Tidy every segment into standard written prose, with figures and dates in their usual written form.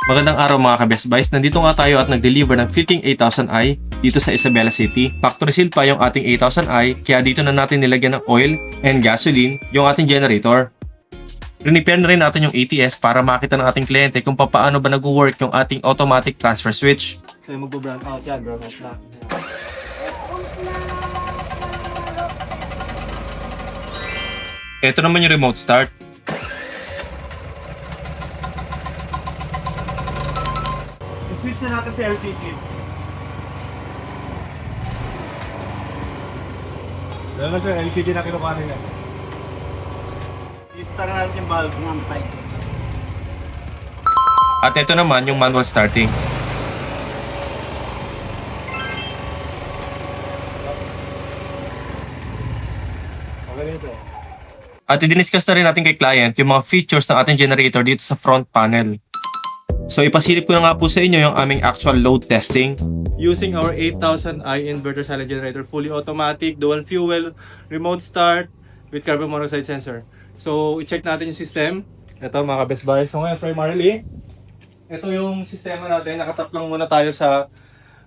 Magandang araw mga ka-Best Buys. Nandito nga tayo at nag-deliver ng Philking 8000i dito sa Isabela City. Factory seal pa yung ating 8000i kaya dito na natin nilagyan ng oil and gasoline yung ating generator. Repair na rin natin yung ATS para makita ng ating kliyente kung paano ba nag-work yung ating automatic transfer switch. So yung mag-brown out yan, brown out na. Ito naman yung remote start. I-switch na natin sa LPG. Dahil na ito yung LPG na kinukuha nila. I-start na natin yung valve ng pipe. At ito naman yung manual starting. Okay ito. At i-discuss na rin natin kay client yung mga features ng ating generator dito sa front panel. So ipasilip ko na nga po sa inyo yung aming actual load testing. Using our 8000i inverter silent generator, fully automatic, dual fuel, remote start with carbon monoxide sensor. So i-check natin yung system. Ito mga ka-Best Buys. So ngayon primarily, ito yung sistema natin. Nakatap lang muna tayo sa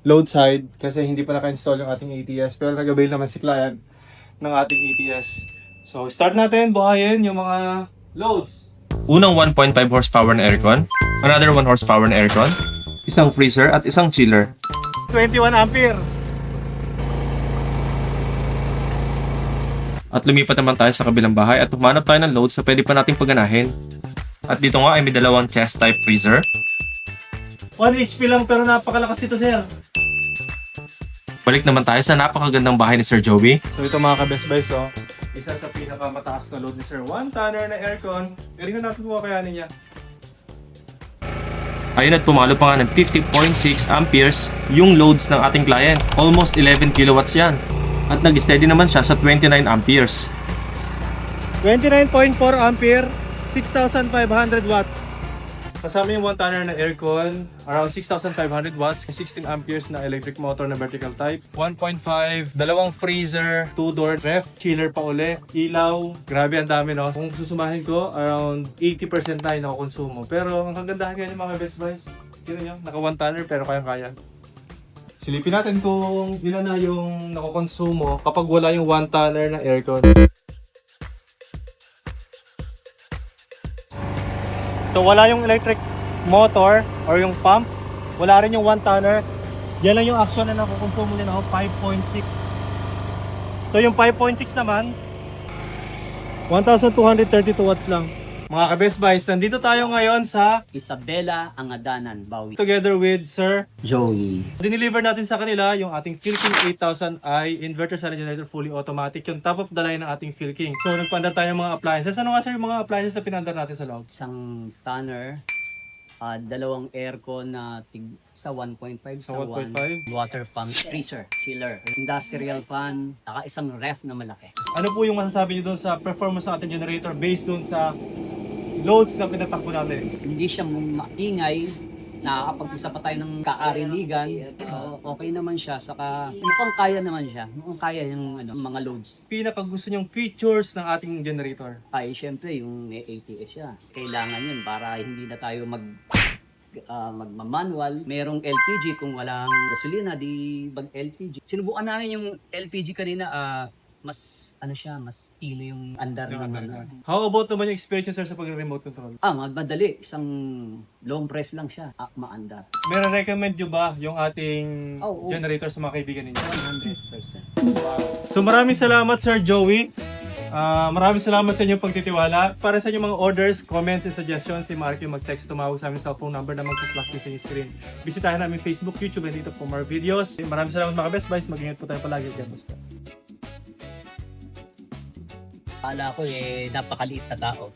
load side kasi hindi pa naka-install yung ating ATS. Pero nag-avail naman si client ng ating ATS. So start natin, buhayin yung mga loads. Unang 1.5 horsepower na aircon, another 1 horsepower na aircon, isang freezer at isang chiller. 21 ampere. At lumipat naman tayo sa kabilang bahay at humanap tayo ng loads na pwede pa nating paganahin. At dito nga ay may dalawang chest type freezer. 1 HP lang pero napakalakas ito, sir. Balik naman tayo sa napakagandang bahay ni Sir Joey. So ito mga ka-Best Buys, oh. Isa sa pinakamataas na load ni Sir. 1 tonner na aircon. Tingnan natin kung kakayanin niya. Ayun at pumalo pa nga ng 50.6 amperes yung loads ng ating client. Almost 11 kilowatts yan. At nag-steady naman siya sa 29 amperes. 29.4 ampere, 6,500 watts. Kasama yung 1 tonner na aircon, around 6,500 watts, 16 amperes na electric motor na vertical type, 1.5, dalawang freezer, 2-door ref, chiller pa uli, ilaw, grabe ang dami, no? Kung susumahin ko, around 80% na yung nakukonsumo. Pero ang kagandahan ganyan mga Best Buys, yun nyo, naka 1 tonner pero kayang-kaya. Silipin natin kung ilan na yung nakukonsumo kapag wala yung 1 tonner na aircon. So wala yung electric motor or yung pump, wala rin yung 1 tonner. Yan lang yung action na nakukonsumo nila, 5.6. So yung 5.6 naman, 1,232 watts lang. Mga ka-Best Buys, nandito tayo ngayon sa Isabela Angadanan, Bawi. together with Sir Joey. Dineliver natin sa kanila yung ating Philking 8000i inverter silent generator fully automatic, yung top of the line ng ating Philking. So nagpandar tayo ng mga appliances. Ano nga sir yung mga appliances na pinandar natin sa loob? Isang tonner, dalawang aircon na sa 1.5 sa 1, 1.5? water pump, freezer, chiller, industrial fan, saka isang ref na malaki. Ano po yung masasabi niyo doon sa performance ng ating generator based doon sa loads na pinatakbo natin? Hindi siya maingay, nakakapag-isa pa tayo ng kaarinigan, okay naman siya, saka mukhang kaya naman siya, mukhang kaya yung mga loads. Pinakagusto niyong features ng ating generator? Ay, syempre, yung may ATS siya. Kailangan yun para hindi na tayo magmanual. Merong LPG kung walang gasolina, di mag-LPG. Sinubukan namin yung LPG kanina, mas tilo yung andar naman. How about naman yung experience sir sa pag-remote control? Madali. Isang long press lang siya. Maandar. May recommend nyo ba yung ating Oo. generator sa mga kaibigan ninyo? 100%. So maraming salamat Sir Joey. Maraming salamat sa inyong pagtitiwala. Para sa inyong mga orders, comments, and suggestions, si Marky mag-text, tumawag sa aming cellphone number na magpa-flash din sa inyong screen. Bisitahin namin Facebook, YouTube, and dito for more videos. Maraming salamat mga Best Buys. Mag-ingat po tayo palagi. God bless po. Kala ko napakaliit na tao.